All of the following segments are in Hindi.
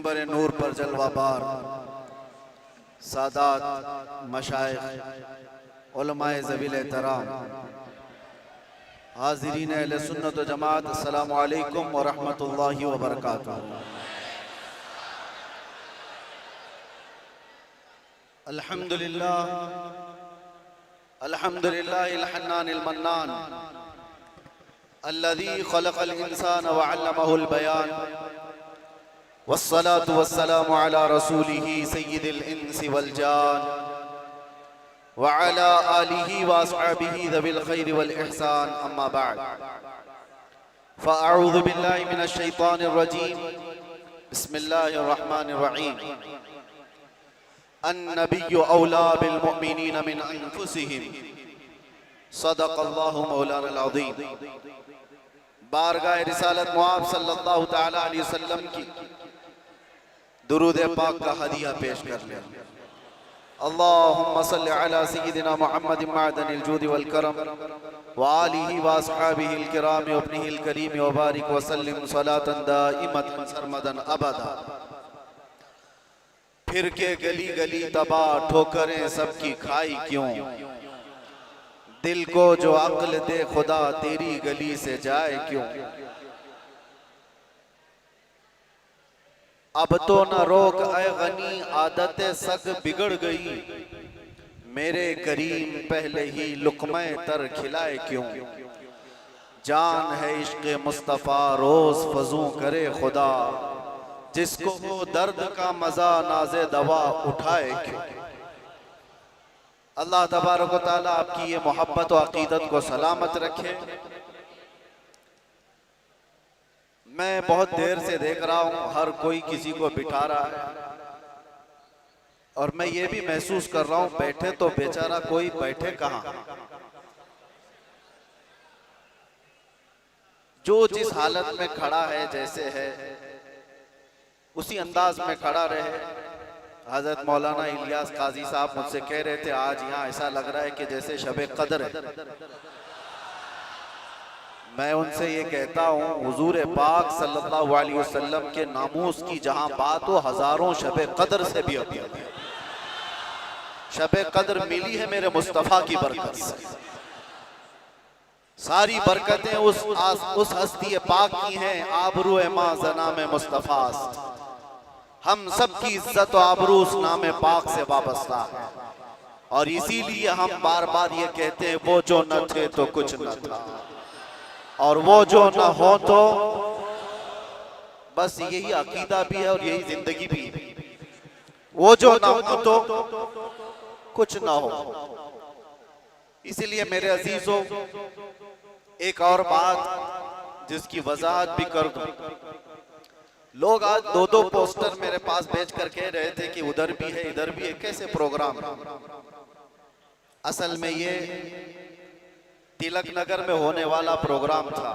मिंबर नूर पर जलवाबार सादात मशाइख उलमाए ज़वील एहतराम हाज़िरीन अहले सुन्नत व जमात, अस्सलामु अलैकुम व रहमतुल्लाहि व बरकातुहू। अल्हम्दुलिल्लाह अल्हम्दुलिल्लाहिल हन्नानिल मन्नान अल्लज़ी खलक़ल इंसान व अल्लमहुल बयान वस्सलातु वस्सलामु अला रसूलिही सय्यिदिल इंसी वल जान व अला आलिही व अस्हाबिही ज़विल खैरि वल इहसान, अम्मा बअद। फ़अऊज़ु बिल्लाहि मिनश शैतानिर रजीम, बिस्मिल्लाहिर रहमानिर रहीम। अन्नबिय्यु औला बिल मुअमिनीन मिन अनफुसिहिम, सदक़ल्लाहु मौलानाल अज़ीम। बारगाह रिसालत मुआब सल्लल्लाहु तआला अलैहि वसल्लम की दुरूद पाक का हदिया पेश कर ले। अल्लाहुम्मा सल्लि अला सय्यिदिना मुहम्मद मअदनिल जूद वल करम व आलिहि व अस्हाबिहिल किराम व इब्निहिल करीम व बारिक व सल्लिम सलातन दाइमतन सरमदन अबदा। फिर के गली गली तबाह ठोकरें सबकी खाई क्यों, दिल को जो अक्ल दे खुदा तेरी गली से जाए क्यों। अब तो न रोक ऐ गनी आदत सग बिगड़ गई, मेरे करीम पहले ही लुक़मे तर खिलाए क्यों। जान है इश्क़ मुस्तफ़ा रोज़ फजू करे खुदा, जिसको वो दर्द का मजा नाज़े दवा उठाए क्यों। अल्लाह तबारक व तआला आपकी ये मोहब्बत व अकीदत को सलामत रखे। मैं बहुत देर से देख रहा हूँ हर कोई किसी को बिठा रहा है, और मैं ये भी महसूस कर रहा हूँ बैठे तो बेचारा कोई बैठे कहाँ। जो जिस हालत में खड़ा है, जैसे है उसी अंदाज में खड़ा रहे। हजरत मौलाना इलियास काजी साहब मुझसे कह रहे थे आज यहाँ ऐसा लग रहा है कि जैसे शबे कदर है। मैं उनसे ये कहता हूँ हुजूर पाक सल्लल्लाहु अलैहि वसल्लम के नामूस की जहाँ बात हो, हजारों शबे कदर से भी अभी शबे कदर मिली है मेरे मुस्तफ़ा की बरकत से। सारी बरकतें उस हस्ती पाक की हैं। आबरू मां ज़नाम मुस्तफ़ा, हम सब की इज्जत और आबरू उस नाम पाक से वाबस्ता है। और इसीलिए हम बार बार ये कहते हैं वो जो न थे तो कुछ न था, और वो जो न हो तो बस। यही अकीदा भी है और यही जिंदगी भी है। वो जो न हो तो कुछ न हो। इसीलिए मेरे अजीजों, एक और बात जिसकी वजाहत भी कर दूं। लोग आज दो दो पोस्टर मेरे पास भेज कर कह रहे थे कि उधर भी है इधर भी है। कैसे प्रोग्राम? असल में ये तिलक नगर में होने वाला प्रोग्राम था।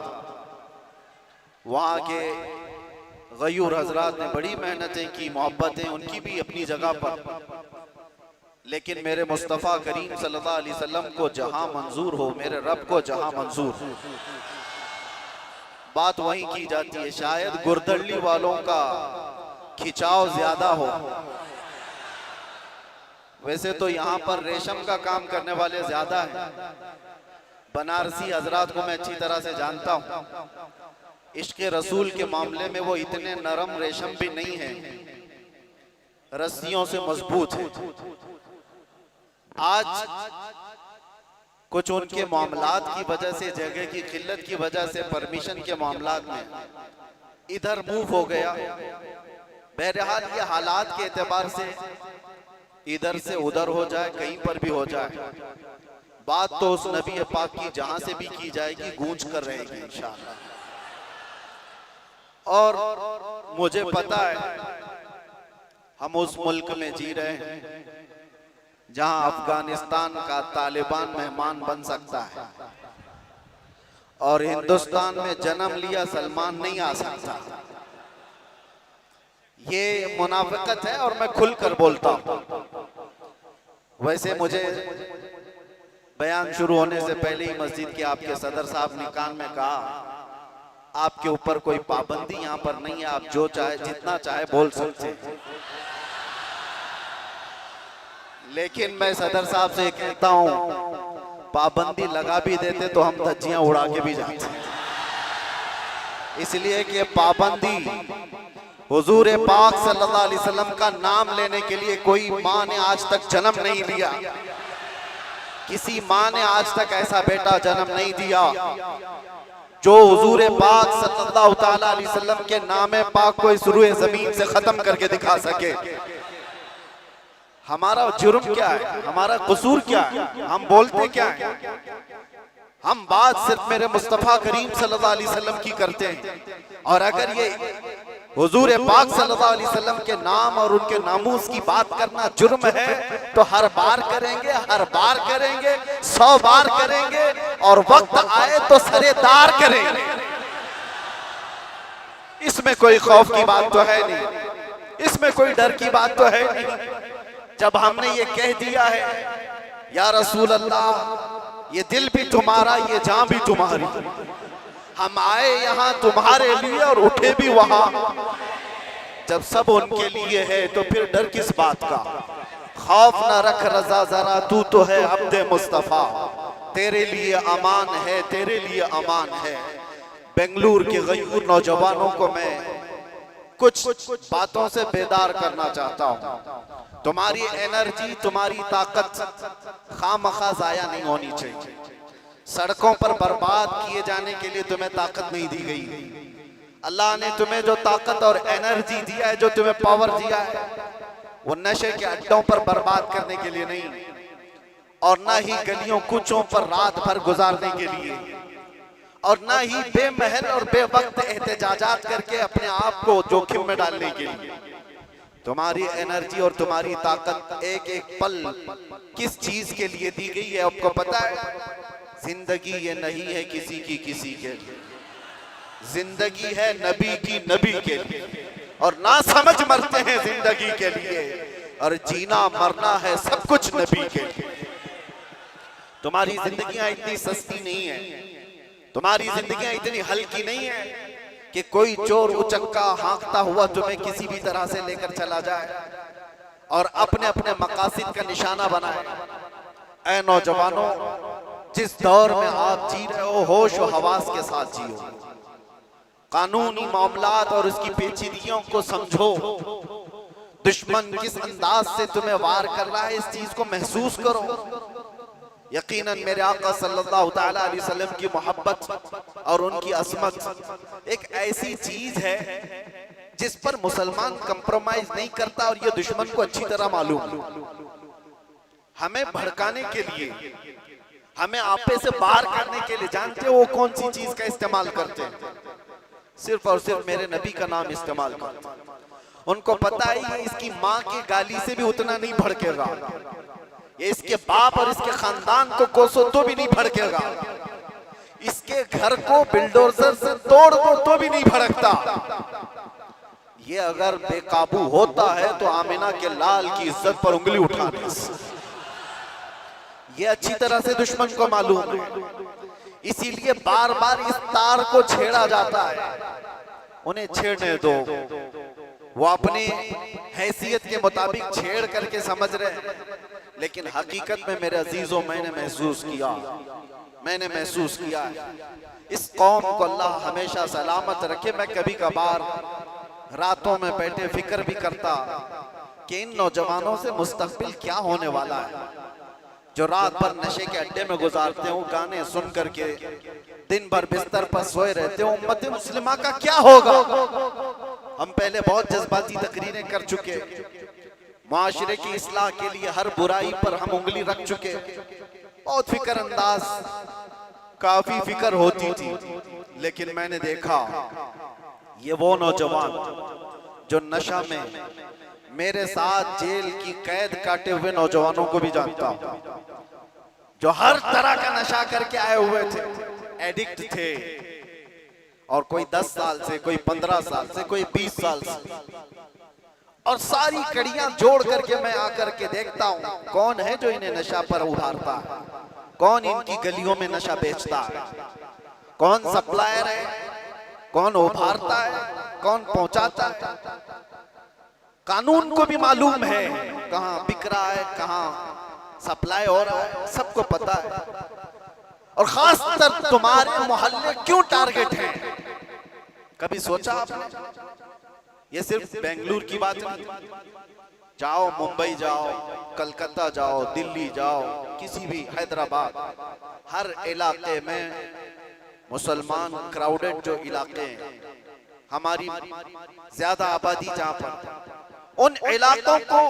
वहाँ के गयूर हजरात ने बड़ी मेहनतें की, मोहब्बतें उनकी भी अपनी जगह पर, लेकिन मेरे मुस्तफ़ा करीम सल्लल्लाहु अलैहि वसल्लम को जहां मंजूर हो, मेरे रब को जहां मंजूर हो, बात वहीं की जाती है। शायद गुरदल्ली वालों का खिंचाव ज्यादा हो। वैसे तो यहाँ पर रेशम का काम करने वाले ज्यादा हैं। बनारसी हजरात को मैं अच्छी तरह से जानता हूँ। इश्क़ रसूल के मामले में वो इतने नरम रेशम भी नहीं है, रस्सियों से मजबूत है। आज कुछ उनके मामलात की वजह से, जगह की किल्लत की वजह से, परमिशन के मामलात में इधर मूव हो गया। बहरहाल ये हालात के एतबार से इधर से उधर हो जाए, कहीं पर भी हो जाए, बात तो उस नबी पाक की जहां से भी की जाएगी गूंज कर रहेगी इंशाअल्लाह। और मुझे पता है हम उस मुल्क में जी रहे हैं जहां अफगानिस्तान का तालिबान मेहमान बन सकता है, और हिंदुस्तान में जन्म लिया सलमान नहीं आ सकता। ये मुनाफिकत है और मैं खुलकर बोलता हूं। वैसे मुझे बयान शुरू होने से पहले ही मस्जिद के आपके सदर साहब ने कान में कहा आपके ऊपर कोई पाबंदी यहाँ पर नहीं है, आप जो चाहे जितना चाहे बोल सकते हैं। लेकिन मैं सदर साहब से कहता हूँ, पाबंदी लगा भी देते तो हम धज्जियां उड़ा के भी जाते, इसलिए कि पाबंदी हुजूर पाक सल्लल्लाहु अलैहि वसल्लम का नाम लेने के लिए कोई माँ ने आज तक जन्म नहीं लिया, किसी माँ ने आज तक ऐसा बेटा जन्म नहीं दिया जो हुजूर पाक सल्लल्लाहु ताला अलैहि वसल्लम के नाम पाक को इस रूए जमीन से खत्म करके दिखा सके। हमारा जुर्म क्या है, हमारा कसूर क्या है, हम बोलते क्या है? हम बात सिर्फ मेरे मुस्तफा करीम सल्लल्लाहु अलैहि वसल्लम की करते हैं, और अगर ये हुजूर पाक सल्लल्लाहु अलैहि वसल्लम के नाम और उनके नामूस की बात करना जुर्म है तो हर बार करेंगे, हर बार करेंगे, 100 बार करेंगे, और वक्त आए तो सरेदार करेंगे। इसमें कोई खौफ की बात तो है नहीं, इसमें कोई डर की बात तो है नहीं। जब हमने ये कह दिया है या रसूल अल्लाह, ये दिल भी तुम्हारा, ये जान भी तुम्हारी, हम आए यहाँ तुम्हारे लिए और उठे भी वहां, जब सब उनके लिए है तो फिर डर किस बात का? खौफ ना रख रजा जरा, तू तो है अब्दे मुस्तफा, तेरे लिए अमान है, तेरे लिए अमान है। बेंगलुरु के गयूर नौजवानों को मैं कुछ बातों से बेदार करना चाहता हूँ। तुम्हारी एनर्जी, तुम्हारी ताकत खामखा जाया नहीं होनी चाहिए। सड़कों पर बर्बाद किए जाने के लिए तुम्हें ताकत नहीं दी गई। अल्लाह ने तुम्हें जो ताकत और एनर्जी दिया है, जो तुम्हें पावर दिया है, वो नशे के अड्डों पर बर्बाद करने के लिए नहीं, और ना ही गलियों कूचों पर रात भर गुजारने के लिए, और ना ही बेमहल और बेवक्त एहतजाजात करके अपने आप को जोखिम में डालने के लिए। तुम्हारी एनर्जी और तुम्हारी ताकत एक एक पल किस चीज के लिए दी गई है आपको पता है? जिंदगी ये नहीं है किसी की किसी के लिए, जिंदगी है नबी की नबी के लिए, और ना समझ मरते हैं जिंदगी के लिए, और जीना मरना है सब कुछ नबी के लिए। तुम्हारी जिंदगियां इतनी सस्ती नहीं है, तुम्हारी जिंदगियां इतनी हल्की नहीं है कि कोई चोर उचक्का हाँकता हुआ तुम्हें किसी भी तरह से लेकर चला जाए और अपने अपने मकासद का निशाना बनाए। ऐ नौजवानों, जिस दौर में आप जी रहे हो, होश और हवास के साथ जियो, कानूनी मामलात और उसकी पेचीदगियों को समझो। दुश्मन किस अंदाज से तुम्हें वार कर रहा है, इस चीज को महसूस करो। यकीनन मेरे आका सल्लल्लाहु ताला अलैहि वसल्लम की मोहब्बत और उनकी असमत एक ऐसी चीज है जिस पर मुसलमान कंप्रोमाइज नहीं करता, और ये दुश्मन को अच्छी तरह मालूम। हमें भड़काने के लिए, हमें आपे से बाहर करने के लिए, जानते हो वो कौन सी चीज का इस्तेमाल करते हैं? सिर्फ और सिर्फ मेरे नबी का नाम इस्तेमाल करते हैं। उनको पता है इसकी माँ की गाली से भी उतना नहीं भड़केगा, ये इसके बाप और इसके खानदान को कोसो तो भी नहीं भड़केगा, इसके घर को बिल्डोजर से तोड़ दो तो भी नहीं भड़कता। ये अगर बेकाबू होता है तो आमिना के लाल की इज्जत पर उंगली उठा दे। ये अच्छी तरह से दुश्मन को मालूम है, इसीलिए बार बार इस तार को छेड़ा जाता है। उन्हें छेड़ने दो, वो अपनी हैसियत के मुताबिक छेड़ करके समझ रहे हैं, लेकिन हकीकत में मेरे अजीजों मैंने महसूस किया इस कौम को अल्लाह हमेशा सलामत रखे। मैं कभी कभार रातों में बैठे फिक्र भी करता कि इन नौजवानों से मुस्तकबिल क्या होने वाला है, जो रात भर नशे के अड्डे में गुजारते हो, गाने सुन करके दिन भर बिस्तर पर सोए रहते हो। उम्मत मुस्लिमा का क्या होगा? हम पहले बहुत जज्बाती तकरीरें कर चुके, माशरे की इस्लाह के लिए हर बुराई पर हम उंगली रख चुके, बहुत फिक्र अंदाज, काफी फिक्र होती थी। लेकिन मैंने देखा ये वो नौजवान जो नशा में मेरे साथ जेल की कैद काटे हुए नौजवानों को भी जानता हूं, जो हर तरह का नशा करके आए हुए थे, एडिक्ट थे, और कोई 10 साल से, कोई 15 साल से, कोई 20 साल से, और सारी कड़ियां जोड़ करके मैं आकर के देखता हूं कौन है जो इन्हें नशा पर उभारता है, कौन इनकी गलियों में नशा बेचता है, कौन सप्लायर है, कौन उभारता है, कौन पहुंचाता है, कानून को भी मालूम है कहां बिक रहा है, कहां सप्लाई हो रहा है, सबको पता है। और खासकर तुम्हारे मोहल्ले क्यों टारगेट है, कभी सोचा आपने? ये सिर्फ बेंगलुरु की बात नहीं, जाओ मुंबई जाओ, कलकत्ता जाओ, दिल्ली जाओ, किसी भी, हैदराबाद, हर इलाके में मुसलमान क्राउडेड जो इलाके हैं, हमारी ज्यादा आबादी जहां पर, उन इलाकों को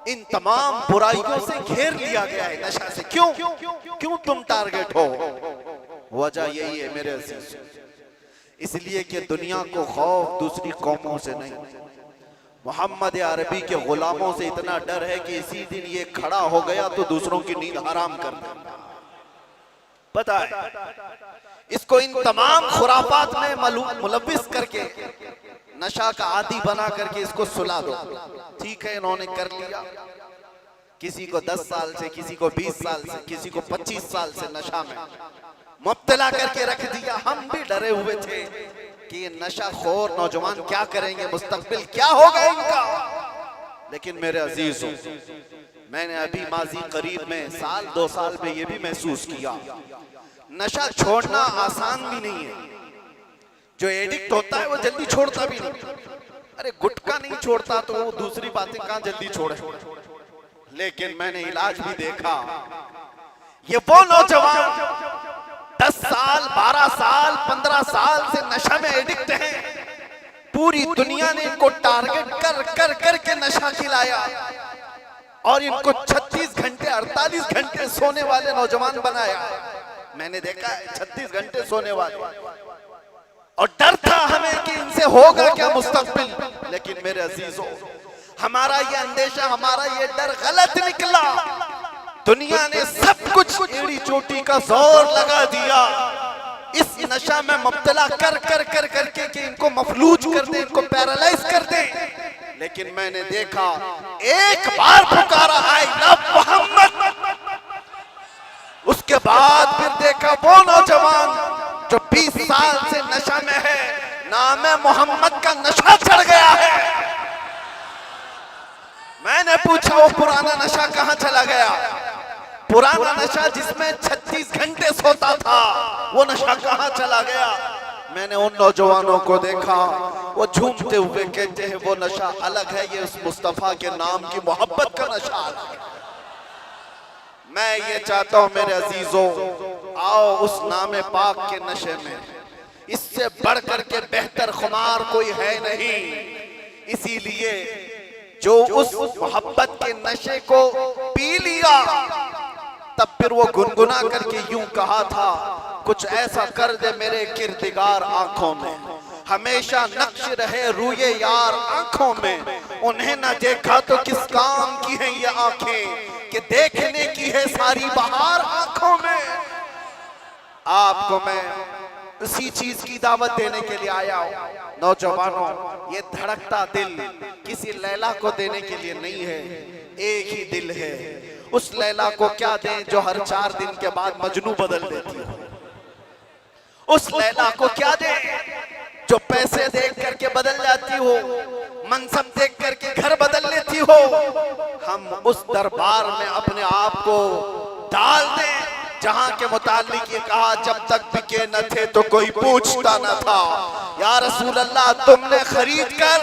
इन तमाम बुराइयों से घेर लिया गया है, नशा से। क्यों तुम टारगेट हो? वजह यही है मेरे अजीज, इसलिए कि दुनिया को खौफ दूसरी कौमों से नहीं, मोहम्मद अरबी के गुलामों से इतना डर है कि इसी दिन ये खड़ा हो गया तो दूसरों की नींद हराम कर देगा। पता है इसको इन तमाम खुराफात में मुलव्विस करके, नशा का आदी बना करके इसको सुला दो। ठीक है, इन्होंने कर लिया, किसी को 10 साल से, किसी को 20 साल से, किसी को 25 साल से नशा में मुब्तला करके रख दिया। हम भी डरे हुए थे कि ये नशा खोर नौजवान क्या करेंगे, मुस्तकबिल क्या होगा इनका। लेकिन मेरे अजीजों, मैंने अभी माजी करीब में, साल 2 साल में ये भी महसूस किया, नशा छोड़ना आसान भी नहीं है। जो एडिक्ट होता है वो जल्दी छोड़ता भी नहीं। अरे गुटखा नहीं छोड़ता तो वो दूसरी बातें कहां जल्दी छोड़े। लेकिन मैंने इलाज भी देखा, ये वो नौजवान 10 साल, 12 साल, 15 साल से नशा में एडिक्ट हैं, पूरी दुनिया ने इनको टारगेट कर कर करके नशा खिलाया और इनको 36 घंटे 48 घंटे सोने वाले नौजवान बनाया। मैंने देखा है 36 घंटे सोने वाले, और डर था हमें कि इनसे होगा क्या मुस्तकबिल। लेकिन मेरे अजीजों, हमारा ये अंदेशा, हमारा ये डर गलत निकला। दुनिया ने सब कुछ एड़ी चोटी का जोर लगा दिया इस नशा में मुब्तला कर कर कर करके कि इनको मफलूज कर दे, इनको पैरालाइज कर दे। लेकिन मैंने देखा, एक बार पुकारा आई लव मोहम्मद, उसके बाद फिर देखा वो नौजवान जो 20 साल से नशा में है, नाम मोहम्मद का नशा चढ़ गया है। मैंने पूछा वो पुराना नशा कहां चला गया? पुराना नशा जिसमें 36 घंटे सोता था, वो नशा कहां चला गया? मैंने उन नौजवानों को देखा, वो झूमते हुए कहते हैं वो नशा अलग है, ये उस मुस्तफा के नाम की मोहब्बत का नशा अलग है। मैं ये चाहता हूं मेरे अजीजों, आओ उस नाम पाक के नशे में, इससे बढ़कर के बेहतर खुमार कोई है नहीं। इसीलिए जो उस मोहब्बत के नशे को पी लिया, तब फिर वो गुनगुना करके यूं कहा था, कुछ ऐसा कर दे मेरे किरदिगार आंखों में, हमेशा नक्श रहे रूये यार आंखों में। उन्हें न देखा तो किस काम की है ये आंखें, कि देखने की है सारी बहार आंखों में। आपको मैं उसी चीज की दावत देने के लिए आया हूं। नौजवानों, ये धड़कता दिल किसी लैला को देने के लिए नहीं है, एक ही दिल है। उस लैला को क्या दें जो हर 4 दिन के बाद मजनू बदल देती हो? उस लैला को क्या दें जो पैसे देख करके बदल जाती हो, मनसब देख करके घर बदल लेती हो? हम उस दरबार में अपने आप को डाल दें जहां के मुतालिक ये कहा, जब तक बिके न थे तो कोई पूछता न था। या रसूल अल्लाह, तुमने खरीद कर,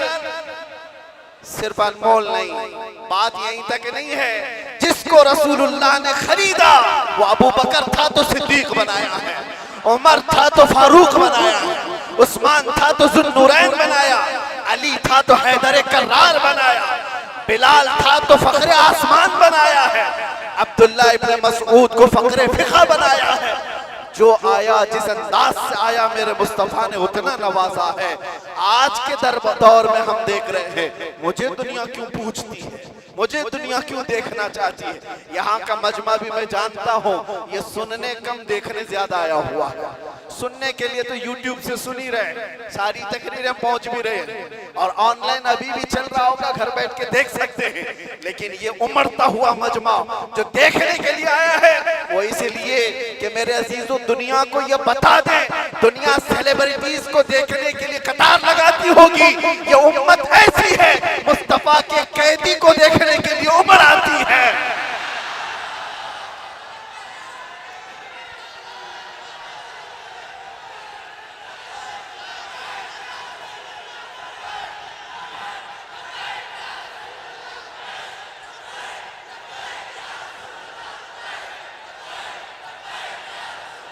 सिर्फ अनमोल नहीं, बात यहीं तक नहीं है, जिसको रसूलुल्लाह ने खरीदा वो अबू बकर था तो सिद्दीक बनाया है, उमर था तो फारूक बनाया है, उस्मान था तो जुन्नूरैन बनाया, अली था तो हैदर कर्रार बनाया, बिलाल था तो फखरे आसमान बनाया है, अब्दुल्ला इब्न मसऊद को फखरे फिक़ा बनाया है। जो आया जिस अंदाज से आया मेरे मुस्तफा ने उतना नवाजा है। आज के दौर में हम देख रहे हैं, मुझे दुनिया क्यों पूछती है, मुझे दुनिया क्यों देखना चाहती है। यहाँ का मजमा भी मैं जानता हूँ, ये सुनने कम देखने ज्यादा आया हुआ है। सुनने के लिए तो यूट्यूब से सुन ही रहे, सारी तकरीरें पहुंच भी रहे, और ऑनलाइन अभी भी चल रहा होगा घर बैठ के देख सकते हैं, लेकिन ये उमड़ता हुआ मजमा जो देखने के लिए आया है वो इसलिए कि मेरे अजीजों दुनिया को ये बता दें, दुनिया सेलिब्रिटीज को देखने के लिए कतार लगाती होगी, ये उम्मत ऐसी है मुस्तफा के कैदी को देखने के लिए उमड़ आती है।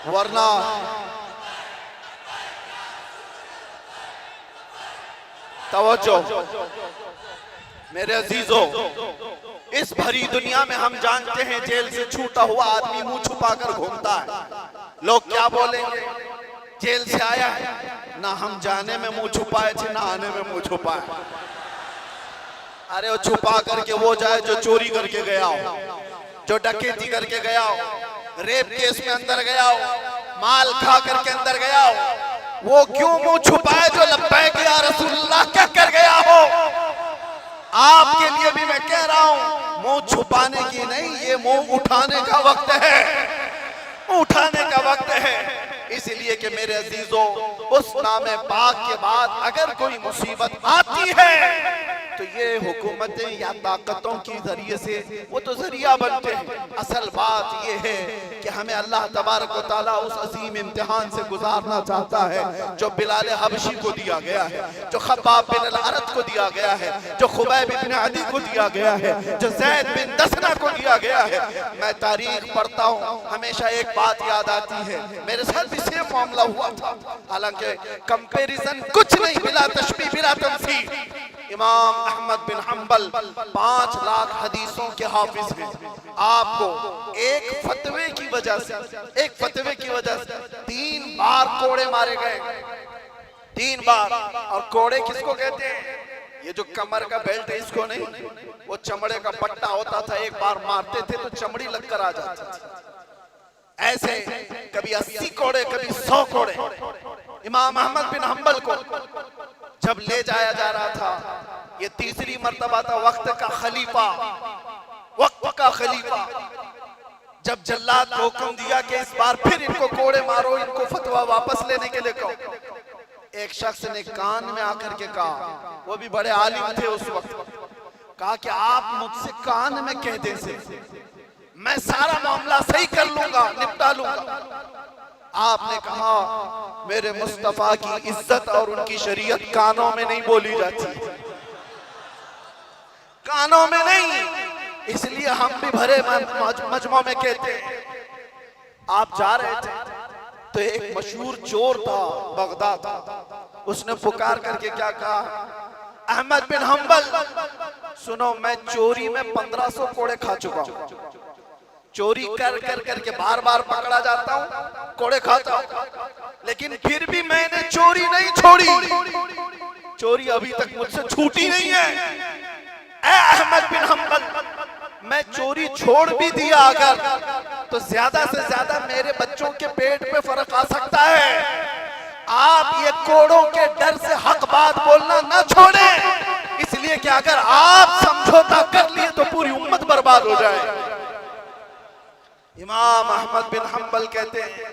वरना तवज्जो मेरे अजीजों, इस भरी दुनिया में हम जानते हैं जेल से छूटा हुआ आदमी मुंह छुपाकर घूमता है। लोग क्या बोलेंगे, जेल से आया है ना, हम जाने में मुंह छुपाए थे ना आने में मुंह छुपाए। अरे वो छुपा करके वो जाए जो चोरी करके गया हो, जो डकैती करके गया हो, रेप केस में अंदर गया हो, माल खा करके अंदर गया हो, वो क्यों मुंह छुपाए जो लब्बैक या रसूलुल्लाह क्या कर गया हो। आपके लिए भी मैं कह रहा हूं, मुंह छुपाने की नहीं, ये मुंह उठाने का वक्त है, उठाने का वक्त है। इसलिए कि मेरे अजीजों, उस नामे पाक के बाद अगर कोई मुसीबत आती है तो ये हुकूमतें या ताकतों की जरिए से वो तो जरिया बनते हैं। असल बात ये है कि हमें अल्लाह तबारक व तआला उस अजीम इम्तिहान से गुजारना चाहता है जो बिलाल हबशी को दिया गया है, जो खब्बाब बिन अल-अरत को दिया गया है, जो खुबैब बिन अदी को दिया गया है, जो ज़ैद बिन दसना को दिया गया है। मैं तारीख पढ़ता हूँ, हमेशा एक बात याद आती है, मेरे साथ भी सेम मामला हुआ था, हालांकि कंपैरिजन कुछ नहीं, बिला तशबीह बिला तमसील। इमाम अहमद बिन हंबल 5 लाख हदीसों के हाफिज हैं। आपको एक फतवे की वजह से 3 बार कोड़े मारे गए, 3 बार। और कोड़े किसको कहते हैं? ये जो कमर का बेल्ट है इसको नहीं, वो चमड़े का पट्टा होता था, एक बार मारते थे तो चमड़ी लगकर आ जाती थी। ऐसे कभी 80 कोड़े, कभी 100 कोड़े। इमाम अहमद बिन हंबल को जब ले जाया जा रहा था, ये तीसरी मर्तबा था, वक्त का खलीफा जब जल्लाद को हुक्म दिया कि इस बार फिर इनको कोड़े मारो, इनको फतवा वापस लेने के लिए कहो। एक शख्स ने कान में आकर के कहा, वो भी बड़े आलिम थे उस वक्त, कहा कि आप मुझसे कान में कह दें से मैं सारा मामला सही कर लूंगा, निपटा लूंगा। आपने कहा मेरे मुस्तफा की इज्जत और उनकी शरीयत कानों में नहीं बोली जाती, कानों में नहीं, इसलिए हम भी भरे मजमों में कहते हैं। आप जा रहे थे तो एक मशहूर चोर था बगदाद, उसने पुकार करके क्या कहा, अहमद बिन हंबल सुनो, मैं चोरी में 1500 कोड़े खा चुका हूं, चोरी कर कर करके बार बार पकड़ा जाता हूं, कोड़े खाता हूं, लेकिन फिर भी मैंने चोरी नहीं छोड़ी, चोरी अभी तक मुझसे छूटी नहीं है। ऐ अहमद बिन हंबल, मैं चोरी छोड़ भी दिया अगर, तो ज्यादा से ज्यादा मेरे बच्चों के पेट पे फर्क आ सकता है। आप ये कोड़ों के डर से हक बात बोलना न छोड़ें, इसलिए कि अगर आप समझौता कर लिए तो पूरी उम्मत बर्बाद हो जाए। इमाम अहमद बिन हंबल कहते हैं,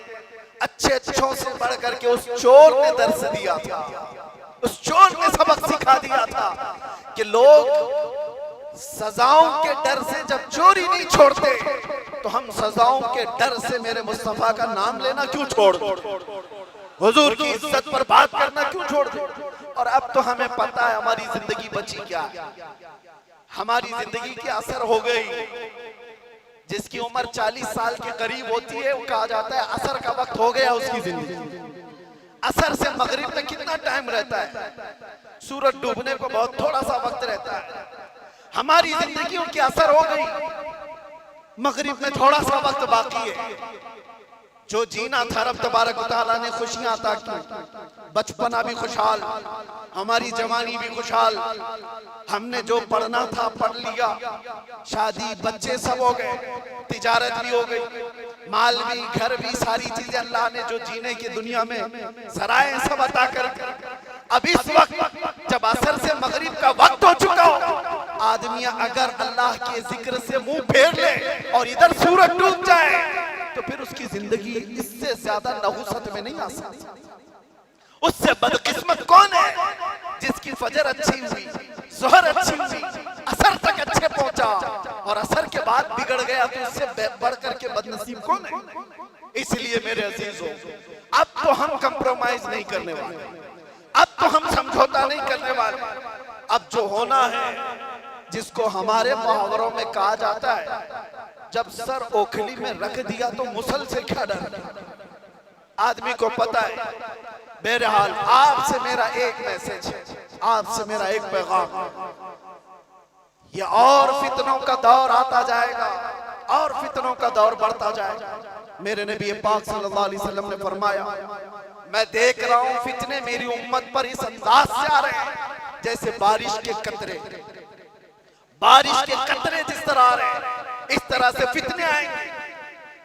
अच्छों से बढ़ करके उस चोर ने दर्स दिया था, उस चोर ने सबक सिखा दिया था कि लोग सजाओं के डर से जब चोरी नहीं छोड़ते तो हम सजाओं के डर से मेरे मुस्तफा का नाम लेना क्यों छोड़ दो, हुजूर की इज्जत पर बात करना क्यों छोड़ दो। और अब तो हमें पता है हमारी जिंदगी बची क्या है, हमारी जिंदगी की असर हो गई। जिसकी उम्र 40 साल के करीब होती है, वो कहा जाता है असर का वक्त हो गया उसकी जिंदगी। असर से मगरिब में कितना टाइम रहता है, सूरज डूबने को बहुत थोड़ा सा वक्त रहता है। हमारी जिंदगियों की असर हो गई, मगरिब में थोड़ा सा वक्त बाकी है। जो जीना था रब तबारक व तआला ने खुशियां अता की, बचपना भी खुशहाल, हमारी जवानी भी खुशहाल, हमने जो पढ़ना था पढ़ लिया, शादी बच्चे सब हो गए, तिजारत भी हो गई, माल भी, घर भी, सारी चीजें अल्लाह ने जो जीने की दुनिया में सराय सब अता कर अब इस वक्त जब असर से मगरिब का वक्त हो चुका हो, आदमी अगर अल्लाह के जिक्र से मुंह फेर ले और इधर सूरज डूब जाए तो फिर उसकी जिंदगी इससे ज्यादा नहुसत में नहीं आ सकती। उससे बदकिस्मत कौन है जिसकी फजर अच्छी हुई, जोहर अच्छी हुई, असर तक अच्छे पहुंचा और असर के बाद बिगड़ गया, तो उससे बढ़ करके बदनसीब कौन है। इसलिए मेरे अजीजों, अब तो हम कंप्रोमाइज नहीं करने वाले, अब तो हम समझौता नहीं करने वाले। अब जो होना है, जिसको हमारे मुहावरों में कहा जाता है, जब सर ओखली में रख दिया तो मुसल से क्या डर। आदमी को पता है। बहरहाल आपसे मेरा एक मैसेज है, आपसे मेरा एक पैगाम, ये और फितनों का दौर आता जाएगा और फितनों का दौर बढ़ता जाएगा। मेरे नबी पाक सल्लल्लाहु अलैहि वसल्लम ने फरमाया, मैं देख रहा हूं फितने मेरी उम्मत पर इस अंदाज से आ रहे हैं जैसे बारिश के कतरे, बारिश के कतरे जिस तरह आ रहे हैं, इस तरह से फितने आएंगे।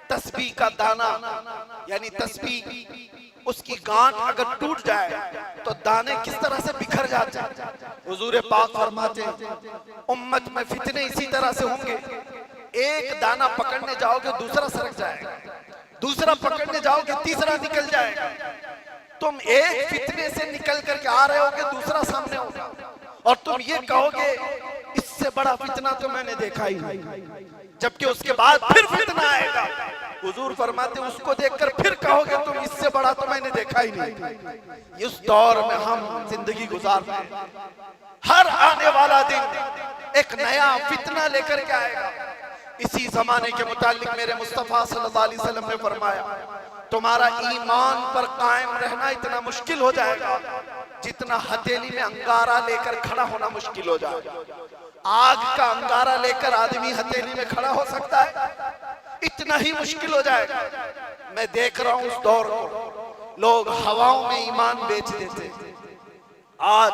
तस्बीह का दाना यानी तस्बीह, उसकी गांठ अगर टूट जाए तो दाने किस तरह से बिखर जाते हैं। हुजूर पाक फरमाते हैं, उम्मत में फितने इसी तरह से होंगे, एक दाना पकड़ने जाओगे दूसरा सरक जाएगा, दूसरा पकड़ने जाओगे तीसरा निकल जाएगा। तुम एक फितने से निकल करके आ रहे होगे, दूसरा सामने होगा और तुम ये कहोगे इससे बड़ा फितना तो मैंने देखा ही नहीं, जबकि उसके बाद फिर फितना आएगा। हुजूर फरमाते उसको देखकर फिर कहोगे तुम इससे बड़ा तो मैंने देखा ही नहीं। इस दौर में हम जिंदगी गुजार रहे हैं। हर आने वाला दिन एक नया फितना लेकर के आएगा। इसी जमाने के मुतालिक मेरे मुस्तफा सल्लल्लाहु अलैहि वसल्लम ने फरमाया, तुम्हारा ईमान पर कायम रहना इतना मुश्किल हो जाएगा जितना हथेली में अंगारा लेकर खड़ा होना मुश्किल हो जाएगा। आग का अंगारा लेकर आदमी हथेली में खड़ा हो सकता है, इतना ही मुश्किल हो जाएगा। मैं देख रहा हूं उस दौर को, लोग हवाओं में ईमान बेच देते। आज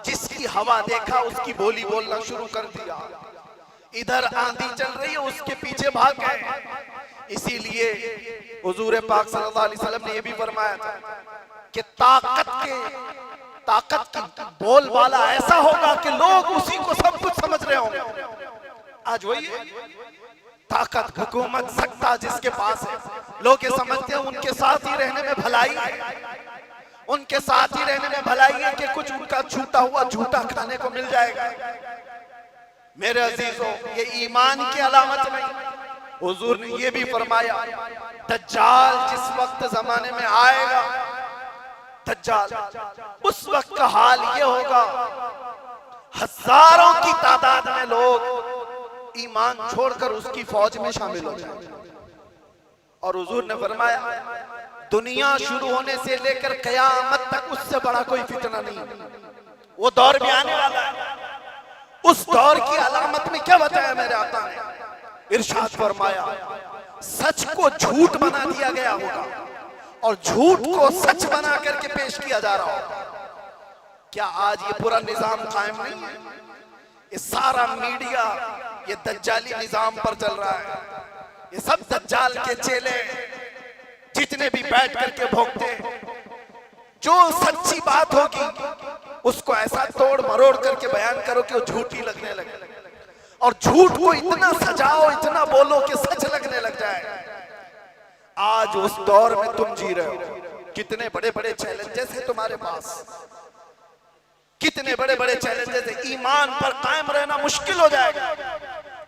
जिसकी हवा देखा उसकी बोली बोलना शुरू कर दिया। इधर आंधी चल रही है, उसके पीछे भाग गए। इसीलिए हुजूर पाक सल्लल्लाहु अलैहि वसल्लम ने यह भी फरमाया था कि ताकत की बोलबाला ऐसा होगा कि लोग उसी को सब कुछ समझ रहे होंगे। आज वही है, ताकत, हुकूमत, सत्ता जिसके पास है, लोग ये समझते हैं उनके साथ ही रहने में भलाई है, उनके साथ ही रहने में भलाई है कि कुछ उनका छूटा हुआ झूठा खाने को मिल जाएगा। मेरे अजीजों, ये ईमान की अलामत नहीं। हुजूर ने ये भी फरमाया, दज्जाल जिस वक्त जमाने में आएगा, दज्जाल उस वक्त का हाल ये होगा, हजारों की तादाद में लोग ईमान छोड़कर उसकी फौज में शामिल हो जाएंगे। और हुजूर ने फरमाया, दुनिया शुरू होने से लेकर कयामत तक उससे बड़ा कोई फितना नहीं। वो दौर भी आने वाला है। उस दौर की अलामत में क्या बताया मेरे आका ने? इरशाद फरमाया, सच को झूठ बना दिया गया होगा और झूठ को सच बना करके पेश किया जा रहा होगा। क्या आज ये पूरा निजाम कायम नहीं है? ये सारा मीडिया ये दज्जाली निजाम पर चल रहा है। ये सब दज्जाल के चेले जितने भी बैठ करके भोगते, जो सच्ची बात होगी उसको ऐसा तोड़ मरोड़ करके बयान करो कि वो झूठी लगने लगे, और झूठ को इतना सजाओ, इतना बोलो कि सच लगने लग जाए। आज उस दौर में तुम जी रहे हो। कितने बड़े बड़े चैलेंजेस हैं तुम्हारे पास, कितने बड़े बड़े चैलेंजेस हैं। ईमान पर कायम रहना मुश्किल हो जाएगा।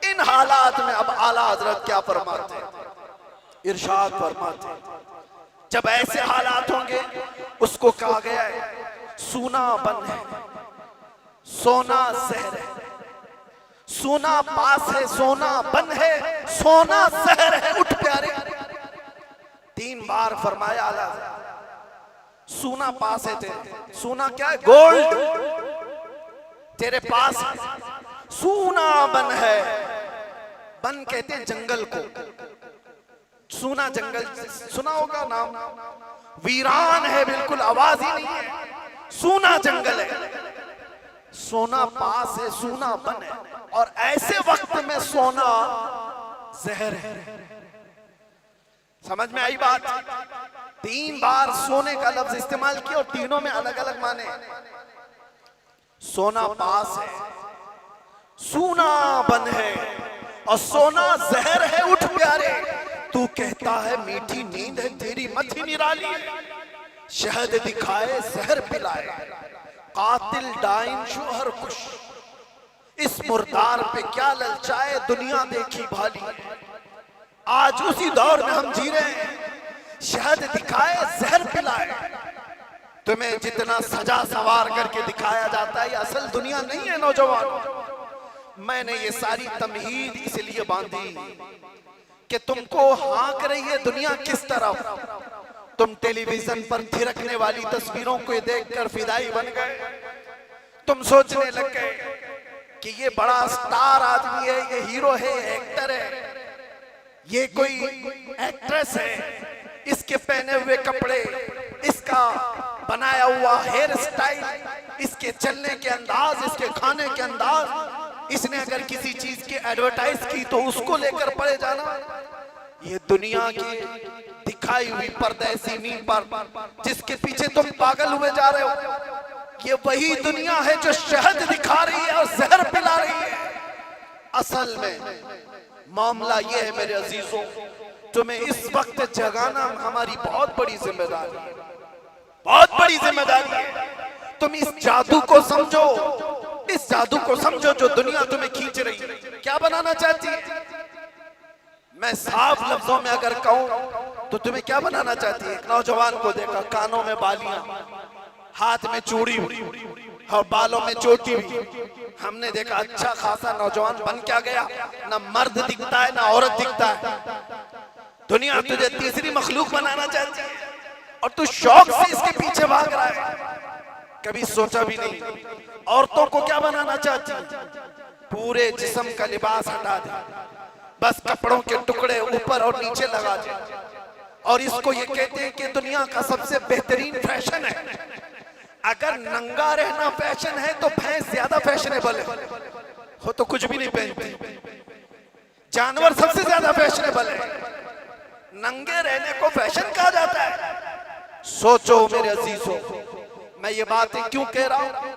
इन हालात में अब आला हजरत क्या फरमाते हैं? इरशाद फरमाते हैं, जब ऐसे हालात होंगे, उसको कहा गया है सूना बन है, सोना जहर है। सोना पास है, सोना बन है, सोना जहर है। उठ प्यारे, 3 बार फरमाया आला। सोना पास है तेरे, सोना क्या है? गोल्ड तेरे पास है। सोना बन है, बन कहते हैं जंगल को। सोना जंगल सुना होगा नाम, वीरान है, बिल्कुल आवाज ही नहीं है, सोना जंगल है। सोना पास है, सोना बन है, और ऐसे वक्त में सोना जहर है। समझ में आई बात? 3 बार सोने का लफ्ज इस्तेमाल किया और तीनों में अलग अलग माने। सोना पास है, सूना बन है, और सोना जहर है उठ प्यारे। तू कहता है मीठी नींद है तेरी मथी निराली, शहद दिखाए जहर पिलाए, कातिल डाइन शोहर खुश, इस मुर्दार पे क्या ललचाए दुनिया देखी भाली। आज उसी दौर में हम जी रहे हैं, शहद दिखाए जहर पिलाए। तुम्हें जितना सजा सवार करके दिखाया जाता है ये असल दुनिया नहीं है नौजवान। मैंने ये सारी तमहीद इसलिए बांधी कि तुमको हाँक रही है दुनिया किस तरफ। तुम टेलीविजन पर थिरकने वाली तस्वीरों को देखकर फिदाई बन गए। तुम सोचने लग गए कि ये बड़ा स्टार आदमी है, ये हीरो है, एक्टर है, ये कोई एक्ट्रेस है, इसके पहने हुए कपड़े, इसका बनाया हुआ हेयर स्टाइल, इसके चलने के अंदाज, इसके खाने के अंदाज, इसने अगर किसी चीज की एडवर्टाइज की तो उसको लेकर पड़े जाना। ये दुनिया की दिखाई हुई परदेसी नींद पर जिसके पीछे तुम पागल हुए जा रहे हो, ये वही दुनिया है जो शहद दिखा रही है और जहर पिला रही है। असल में मामला ये है मेरे अजीजों, तुम्हें इस वक्त जगाना हमारी बहुत बड़ी जिम्मेदारी है, बहुत बड़ी जिम्मेदारी है। तुम इस जादू को समझो, इस जादू को समझो जो दुनिया तुम्हें खींच रही है, क्या बनाना चाहती है। मैं साफ लफ्जों में अगर कहूं तो तुम्हें क्या बनाना चाहती है। एक नौजवान को देखा, कानों में बालियां, हाथ में चूड़ी और बालों में चोटी भी। हमने देखा अच्छा खासा नौजवान बन क्या गया, ना मर्द दिखता है ना औरत दिखता है। दुनिया तुझे तीसरी मखलूक बनाना चाहती है और तू शौक से इसके पीछे भाग रहा है। कभी सोचा भी नहीं औरतों को क्या बनाना चाहती है। पूरे जिस्म का लिबास हटा दे, बस कपड़ों के टुकड़े ऊपर और नीचे लगा दे, और इसको ये कहते हैं कि दुनिया का सबसे बेहतरीन फैशन है। अगर नंगा रहना फैशन है तो भैंस ज्यादा फैशनेबल है, हो तो कुछ भी नहीं पहनती। जानवर सबसे ज्यादा फैशनेबल है, नंगे रहने को फैशन कहा जाता है। सोचो मेरे अजीजों, मैं ये बातें क्यों कह रहा हूं।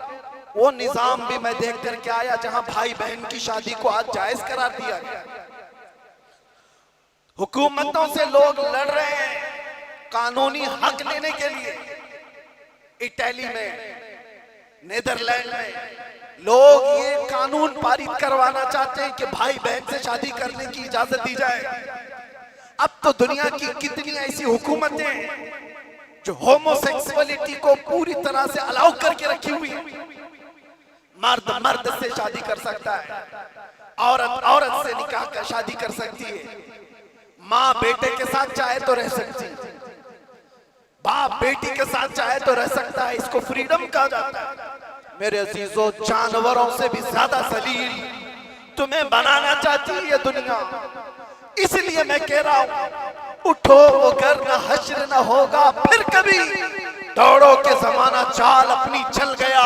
वो निजाम भी मैं देख करके आया जहां भाई बहन की शादी को आज जायज करार दिया गया। हुकूमतों से लोग लड़ रहे हैं कानूनी हक लेने के लिए। इटली में, नीदरलैंड में लोग ये कानून पारित करवाना चाहते हैं कि भाई बहन से शादी करने की इजाजत दी जाए। अब तो दुनिया की कितनी ऐसी हुकूमतें हैं जो होमोसेक्सुअलिटी को पूरी तरह से अलाउ करके रखी हुई है। मर्द मर्द से शादी कर सकता है, औरत औरत से निकाह कर शादी कर सकती है, माँ बेटे के साथ चाहे तो रह सकती है, बाप बेटी के साथ चाहे तो रह सकता है। इसको फ्रीडम कहा जाता है। मेरे अजीजों, जानवरों से भी ज्यादा जलील तुम्हें बनाना चाहती है दुनिया। इसलिए मैं कह रहा हूं, उठो अगर न हश्र न होगा फिर कभी, दौड़ो के जमाना चाल अपनी चल गया।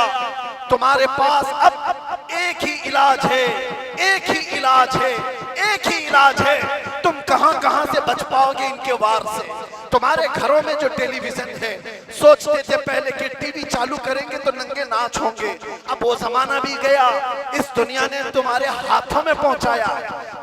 तुम्हारे पास अब एक ही इलाज है, एक ही इलाज है, एक ही इलाज है। तुम कहां कहां से बच पाओगे इनके वार से। तुम्हारे घरों में जो टेलीविजन है, सोचते थे पहले कि टीवी चालू करेंगे तो नंगे नाच होंगे, अब वो जमाना भी गया। इस दुनिया ने तुम्हारे हाथों में पहुंचाया,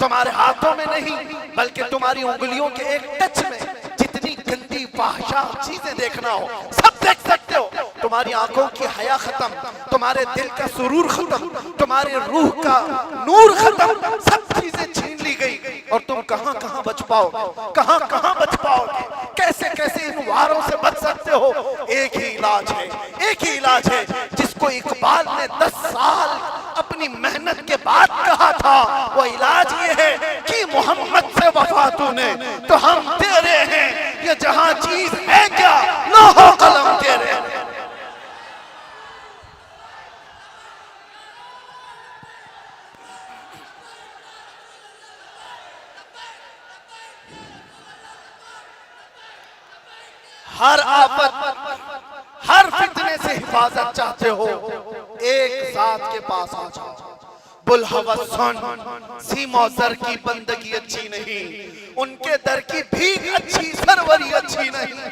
तुम्हारे हाथों में नहीं बल्कि तुम्हारी उंगलियों के एक टच में जितनी गंदी फाहिशा चीजें देखना हो सब देख सकते हो। तुम्हारी आंखों की हया खत्म, तुम्हारे दिल का सुरूर खत्म, तुम्हारे रूह का नूर खत्म, सब चीजें छीन ली गई। और तुम कहां कहां बच पाओगे, कहां कहां बच पाओगे, कैसे कैसे इन वारों से बच सकते हो। एक ही इलाज है, एक ही इलाज है जिसको इकबाल ने 10 साल अपनी मेहनत के बाद कहा था। वो इलाज ये है कि मोहम्मद से वफा तूने तो हम तेरे हैं, ये जहां चीज है क्या लोहो कलम तेरे। हर आफत, हर फितने से हिफाजत चाहते हो, एक साथ के पास आ जाओ। बुलहवसन सीमा दर की बंदगी अच्छी नहीं, उनके दर की भीख अच्छी, सरवरी अच्छी नहीं।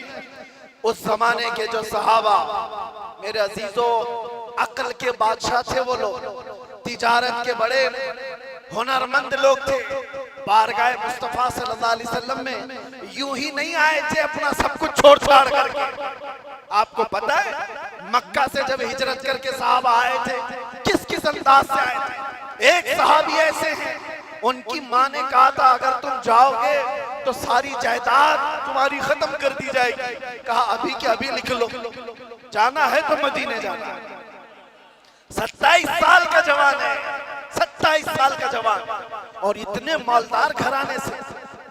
उस जमाने के जो सहाबा मेरे अजीजों अक्ल के बादशाह थे, वो लोग तिजारत के बड़े हुनरमंद लोग थे। बारगाह मुस्तफा सल्लल्लाहु अलैहि वसल्लम में यूं ही नहीं आए थे अपना सब कुछ छोड़ छाड़ करके। आपको पता है मक्का से जब हिजरत करके साहबा आए थे किस किस अंदाज से आए थे। एक सहाबी ऐसे हैं, उनकी माँ ने कहा था अगर तुम जाओगे तो सारी जायदाद तुम्हारी खत्म कर दी जाएगी। कहा अभी के अभी लिख लो, जाना है तो मदीने जाना है। 27 साल का जवान है, 27 साल का जवान, और इतने मालदार घराने से